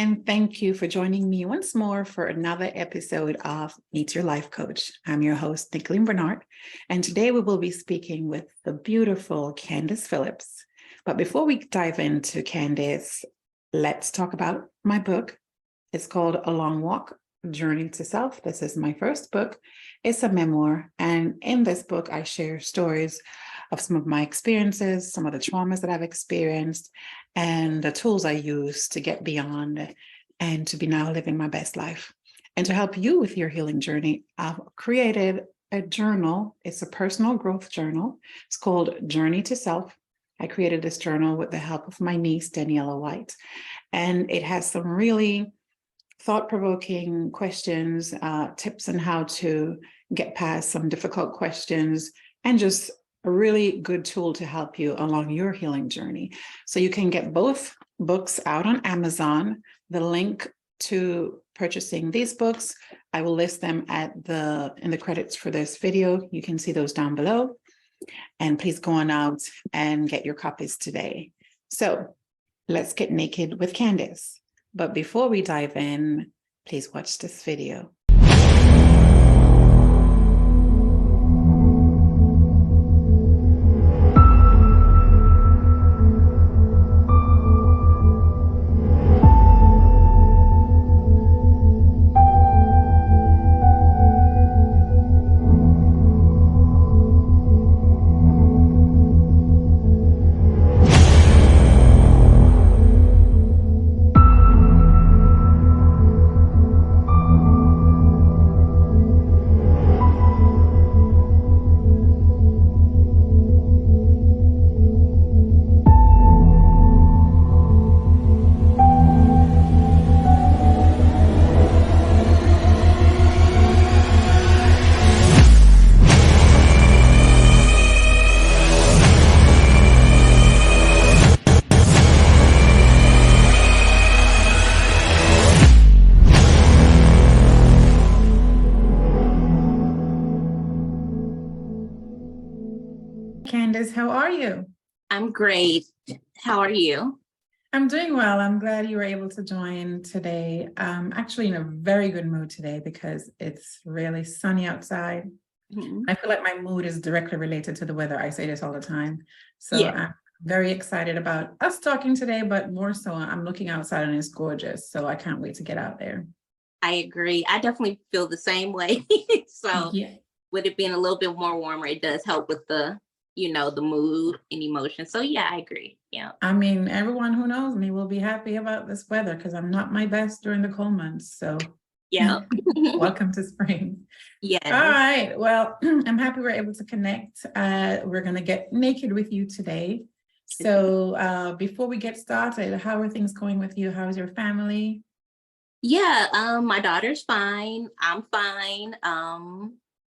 and thank you for joining me once more for another episode of Meet Your Life Coach. I'm your host, Nicolene Bernard, and today we will be speaking with the beautiful Candice Phillips. But before we dive into Candice, let's talk about my book. It's called A Long Walk, Journey to Self. This is my first book. It's a memoir, and in this book, I share stories of some of my experiences, some of the traumas that I've experienced, and the tools I use to get beyond and to be now living my best life. And to help you with your healing journey, I've created a journal. It's a personal growth journal. It's called Journey to Self. I created this journal with the help of my niece, Daniela White, and it has some really thought-provoking questions, tips on how to get past some difficult questions, and just a really good tool to help you along your healing journey. So you can get both books out on Amazon. The link to purchasing these books, I will list them in the credits for this video. You can see those down below. And please go on out and get your copies today. So let's get naked with Candice. But before we dive in, please watch this video. Candice, how are you? I'm great. How are you? I'm doing well. I'm glad you were able to join today. I'm actually in a very good mood today because it's really sunny outside. Mm-hmm. I feel like my mood is directly related to the weather. I say this all the time. So Yeah. I'm very excited about us talking today, but more so I'm looking outside and it's gorgeous. So I can't wait to get out there. I agree. I definitely feel the same way. So Yeah. with it being a little bit more warmer, it does help with the mood and emotion. So yeah, I agree. Yeah. I mean, everyone who knows me will be happy about this weather because I'm not my best during the cold months. So Yeah. welcome to spring. Yes. All right. Well, I'm happy we're able to connect. We're going to get naked with you today. So before we get started, how are things going with you? How's your family? Yeah. My daughter's fine. I'm fine.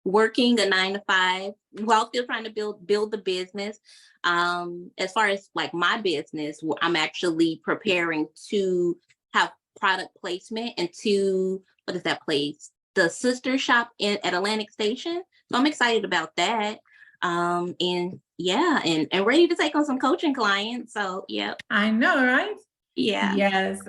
Working a 9-to-5 while still trying to build the business. As far as like my business, I'm actually preparing to have product placement into, what is that place? The sister shop at Atlantic Station. So I'm excited about that. And yeah, and ready to take on some coaching clients. So yeah. I know, right? Yeah. Yes.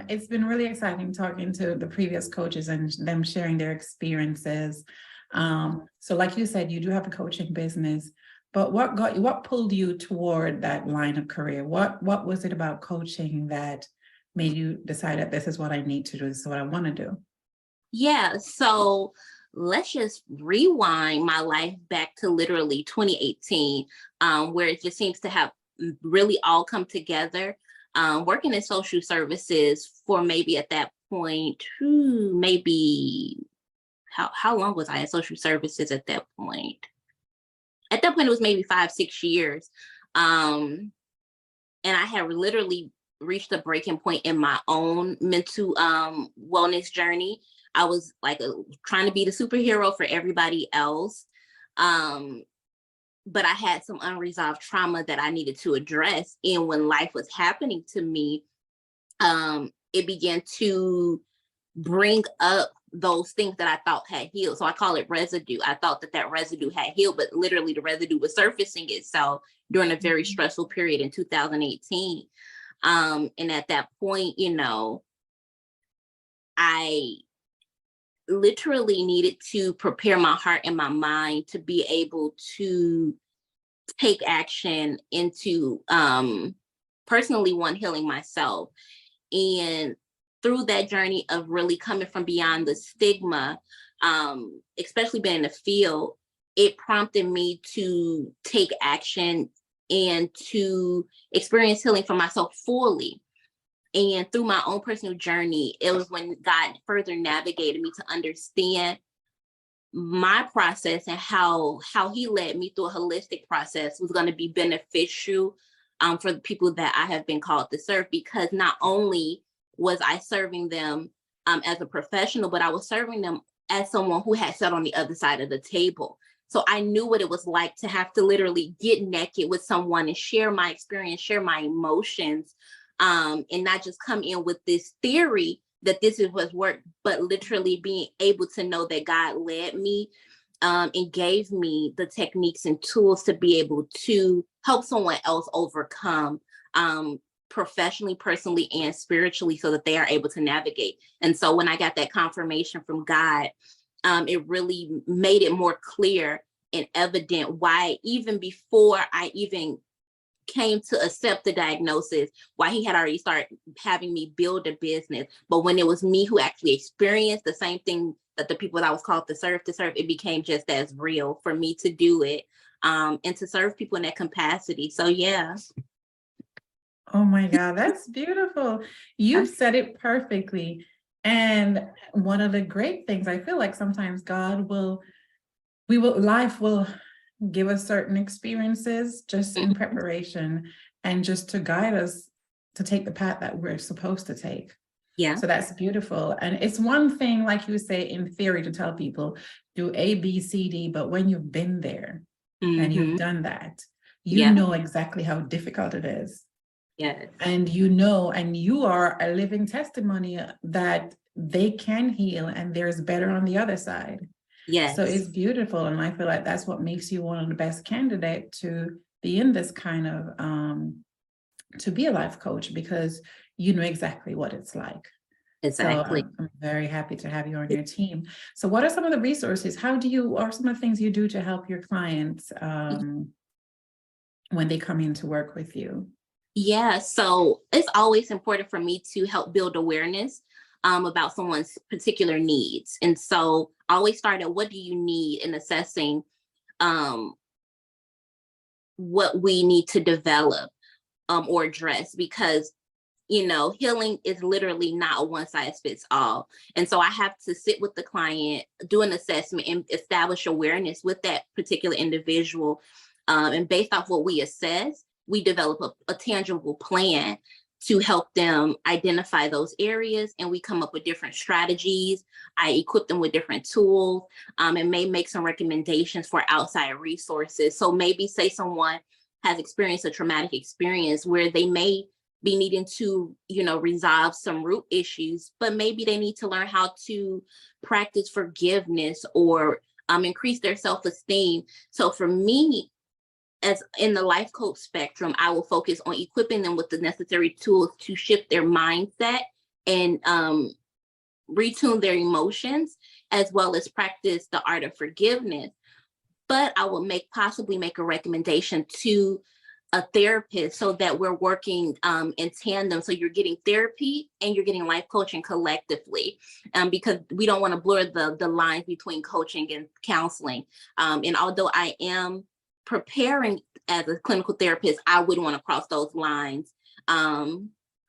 It's been really exciting talking to the previous coaches and them sharing their experiences. So like you said, you do have a coaching business, but what pulled you toward that line of career? What was it about coaching that made you decide that this is what I need to do, this is what I want to do? Yeah, so let's just rewind my life back to literally 2018, where it just seems to have really all come together. Working in social services for maybe at that point, maybe how long was I in social services at that point? At that point, it was maybe 5-6 years. And I had literally reached a breaking point in my own mental wellness journey. I was like trying to be the superhero for everybody else. But I had some unresolved trauma that I needed to address. And when life was happening to me, it began to bring up those things that I thought had healed. So I call it residue. I thought that residue had healed, but literally the residue was surfacing itself during a very stressful period in 2018. And at that point, I literally needed to prepare my heart and my mind to be able to take action into personally healing myself. And through that journey of really coming from beyond the stigma, especially being in the field, it prompted me to take action and to experience healing for myself fully. And through my own personal journey, it was when God further navigated me to understand my process and how he led me through a holistic process was going to be beneficial for the people that I have been called to serve, because not only was I serving them as a professional, but I was serving them as someone who had sat on the other side of the table. So I knew what it was like to have to literally get naked with someone and share my experience, share my emotions, and not just come in with this theory that this is what's worked, but literally being able to know that God led me and gave me the techniques and tools to be able to help someone else overcome professionally, personally, and spiritually, so that they are able to navigate. And so when I got that confirmation from God, it really made it more clear and evident why, even before I even came to accept the diagnosis, why he had already started having me build a business. But when it was me who actually experienced the same thing that the people that I was called to serve, it became just as real for me to do it and to serve people in that capacity. So yeah. Oh my God, that's beautiful. You've said it perfectly. And one of the great things, I feel like sometimes life will give us certain experiences just in preparation and just to guide us to take the path that we're supposed to take. Yeah. So that's beautiful. And it's one thing, like you say, in theory, to tell people do A, B, C, D, but when you've been there and you've done that, you know exactly how difficult it is. Yes. And you are a living testimony that they can heal and there's better on the other side. Yes. So it's beautiful. And I feel like that's what makes you one of the best candidates to be in this kind of, to be a life coach, because you know exactly what it's like. Exactly. So I'm very happy to have you on your team. So what are some of the resources? Or some of the things you do to help your clients when they come in to work with you? Yeah, so it's always important for me to help build awareness about someone's particular needs. And so I always start at what do you need in assessing what we need to develop or address, because healing is literally not a one size fits all. And so I have to sit with the client, do an assessment, and establish awareness with that particular individual. And based off what we assess, we develop a tangible plan to help them identify those areas. And we come up with different strategies. I equip them with different tools and may make some recommendations for outside resources. So maybe say someone has experienced a traumatic experience where they may be needing to, resolve some root issues, but maybe they need to learn how to practice forgiveness or increase their self-esteem. So for me, as in the life coach spectrum, I will focus on equipping them with the necessary tools to shift their mindset and retune their emotions, as well as practice the art of forgiveness. But I will possibly make a recommendation to a therapist so that we're working in tandem. So you're getting therapy and you're getting life coaching collectively, because we don't want to blur the lines between coaching and counseling. And although I am preparing as a clinical therapist, I wouldn't want to cross those lines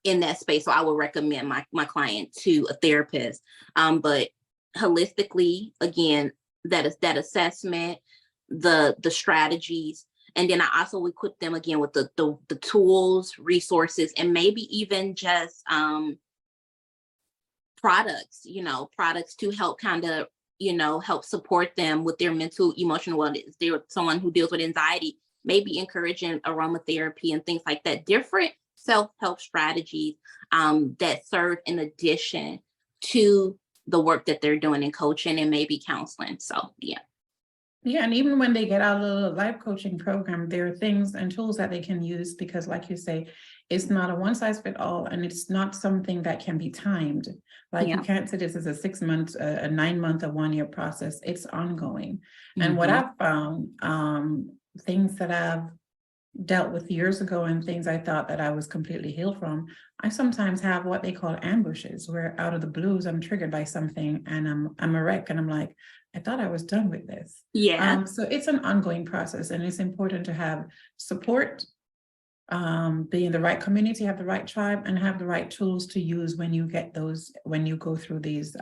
in that space. So I would recommend my client to a therapist. But holistically, again, that is that assessment, the strategies. And then I also equip them again with the tools, resources, and maybe even just products to help kind of, help support them with their mental, emotional wellness. They're someone who deals with anxiety, maybe encouraging aromatherapy and things like that, different self-help strategies that serve in addition to the work that they're doing in coaching and maybe counseling. So, yeah. Yeah, and even when they get out of the life coaching program, there are things and tools that they can use because, like you say, it's not a one size fit all, and it's not something that can be timed. Like you Yeah. can't say this is a 6 month, a 9 month, a 1 year process. It's ongoing. And what Mhm. I've found, things that I've dealt with years ago and things I thought that I was completely healed from, I sometimes have what they call ambushes, where out of the blues I'm triggered by something and I'm a wreck and I'm like, I thought I was done with this. Yeah. So it's an ongoing process, and it's important to have support, be in the right community, have the right tribe, and have the right tools to use when you get those, when you go through these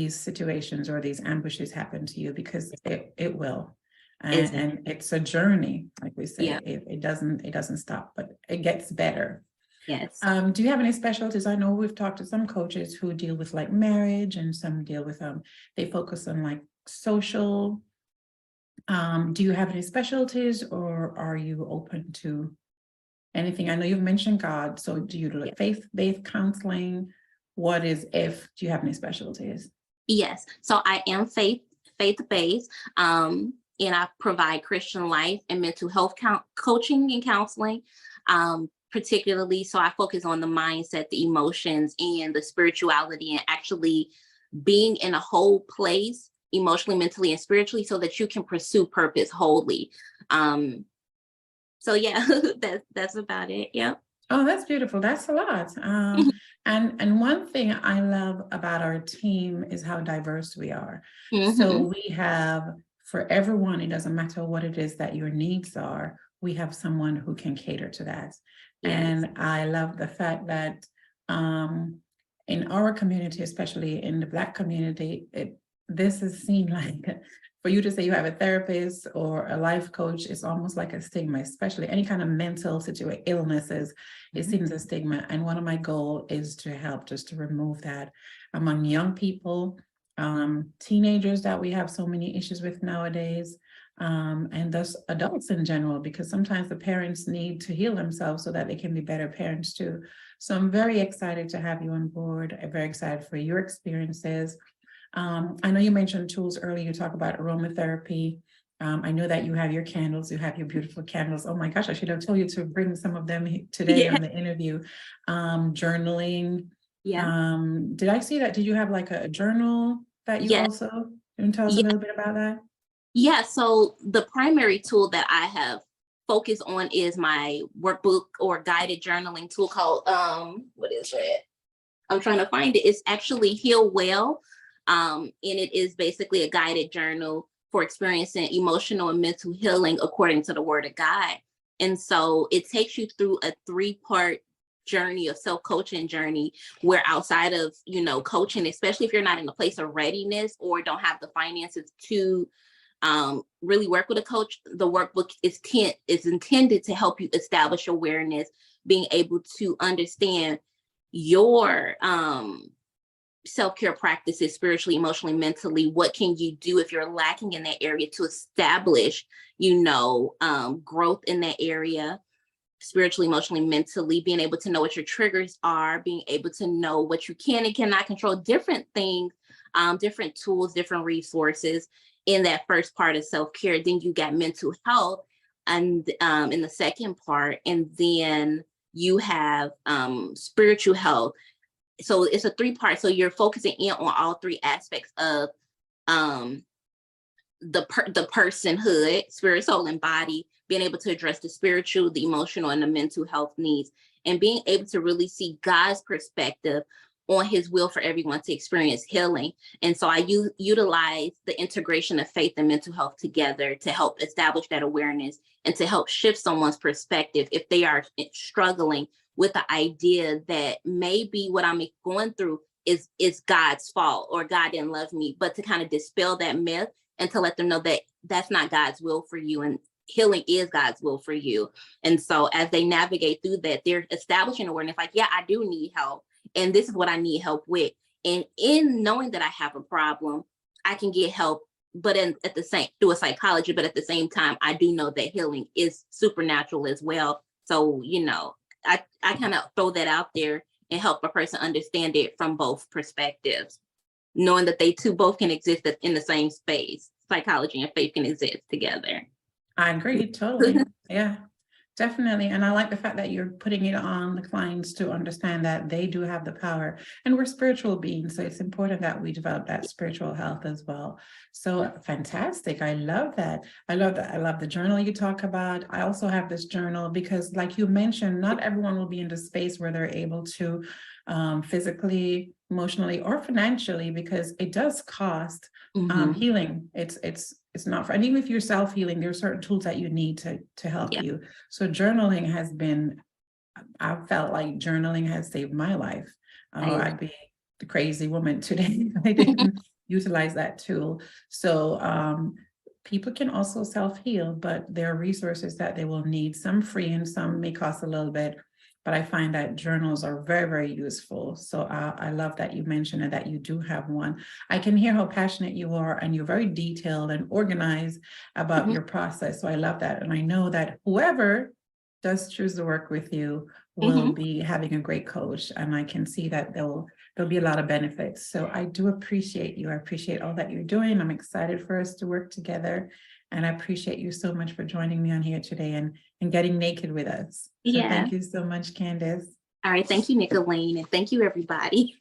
situations or these ambushes happen to you, because it will. Is it? And it's a journey, like we Yeah. say, it doesn't stop, but it gets better. Yes. Do you have any specialties? I know we've talked to some coaches who deal with like marriage, and some deal with they focus on like social. Do you have any specialties, or are you open to anything? I know you've mentioned God, so do you do Yeah. like faith-based counseling? What is if do you have any specialties? Yes. So I am faith-based. And I provide Christian life and mental health coaching and counseling. Particularly, so I focus on the mindset, the emotions, and the spirituality, and actually being in a whole place emotionally, mentally, and spiritually, so that you can pursue purpose wholly. So yeah, that's about it. Yeah. Oh, that's beautiful. That's a lot. And one thing I love about our team is how diverse we are. So Hmm. we have, for everyone, it doesn't matter what it is that your needs are, we have someone who can cater to that. Yes. And I love the fact that in our community, especially in the Black community, this is seen like, for you to say you have a therapist or a life coach, it's almost like a stigma, especially any kind of mental situation, illnesses. It Mhm. seems a stigma. And one of my goals is to help just to remove that among young people, teenagers that we have so many issues with nowadays, and thus adults in general, because sometimes the parents need to heal themselves so that they can be better parents too. So I'm very excited to have you on board. I'm very excited for your experiences. I know you mentioned tools earlier. You talk about aromatherapy. I know that you have your candles, you have your beautiful candles. Oh my gosh, I should have told you to bring some of them today Yeah. on the interview. Journaling. Yeah. Did I see that? Did you have like a journal that you Yeah. also, can you tell us a Yeah. little bit about that? Yeah. So the primary tool that I have focused on is my workbook or guided journaling tool called what is it? I'm trying to find it. It's actually Heal Well. And it is basically a guided journal for experiencing emotional and mental healing according to the word of God. And so it takes you through a 3-part journey, of self-coaching journey, where outside of, coaching, especially if you're not in a place of readiness or don't have the finances to really work with a coach, the workbook is intended to help you establish awareness, being able to understand your self-care practices spiritually, emotionally, mentally. What can you do if you're lacking in that area to establish, growth in that area, spiritually, emotionally, mentally, being able to know what your triggers are, being able to know what you can and cannot control, different things, different tools, different resources in that first part of self-care. Then you got mental health, and in the second part, and then you have spiritual health. So it's a 3-part. So you're focusing in on all 3 aspects of um the personhood, spirit, soul, and body, being able to address the spiritual, the emotional, and the mental health needs, and being able to really see God's perspective on his will for everyone to experience healing. And so I utilize the integration of faith and mental health together to help establish that awareness and to help shift someone's perspective if they are struggling with the idea that maybe what I'm going through is God's fault, or God didn't love me, but to kind of dispel that myth and to let them know that that's not God's will for you, and healing is God's will for you. And so as they navigate through that, they're establishing awareness, like, yeah, I do need help, and this is what I need help with. And in knowing that I have a problem, I can get help, but at the same, through a psychology, but at the same time, I do know that healing is supernatural as well. So, I kind of throw that out there and help a person understand it from both perspectives, knowing that they too both can exist in the same space. psychology and faith can exist together. I agree, totally. Yeah, definitely. And I like the fact that you're putting it on the clients to understand that they do have the power. And we're spiritual beings, so it's important that we develop that spiritual health as well. So fantastic. I love that. I love that. I love the journal you talk about. I also have this journal because, like you mentioned, not everyone will be in the space where they're able to physically, emotionally, or financially, because it does cost healing. It's not for, and even if you're self-healing, there are certain tools that you need to help you. So journaling has been, I felt like journaling has saved my life. I'd be the crazy woman today if I didn't utilize that tool. So people can also self-heal, but there are resources that they will need, some free and some may cost a little bit. But I find that journals are very, very useful. So I love that you mentioned and that you do have one. I can hear how passionate you are, and you're very detailed and organized about your process. So I love that. And I know that whoever does choose to work with you will be having a great coach. And I can see that there'll be a lot of benefits. So I do appreciate you. I appreciate all that you're doing. I'm excited for us to work together. And I appreciate you so much for joining me on here today and getting naked with us. So thank you so much, Candice. All right. Thank you, Nicolene. And thank you, everybody.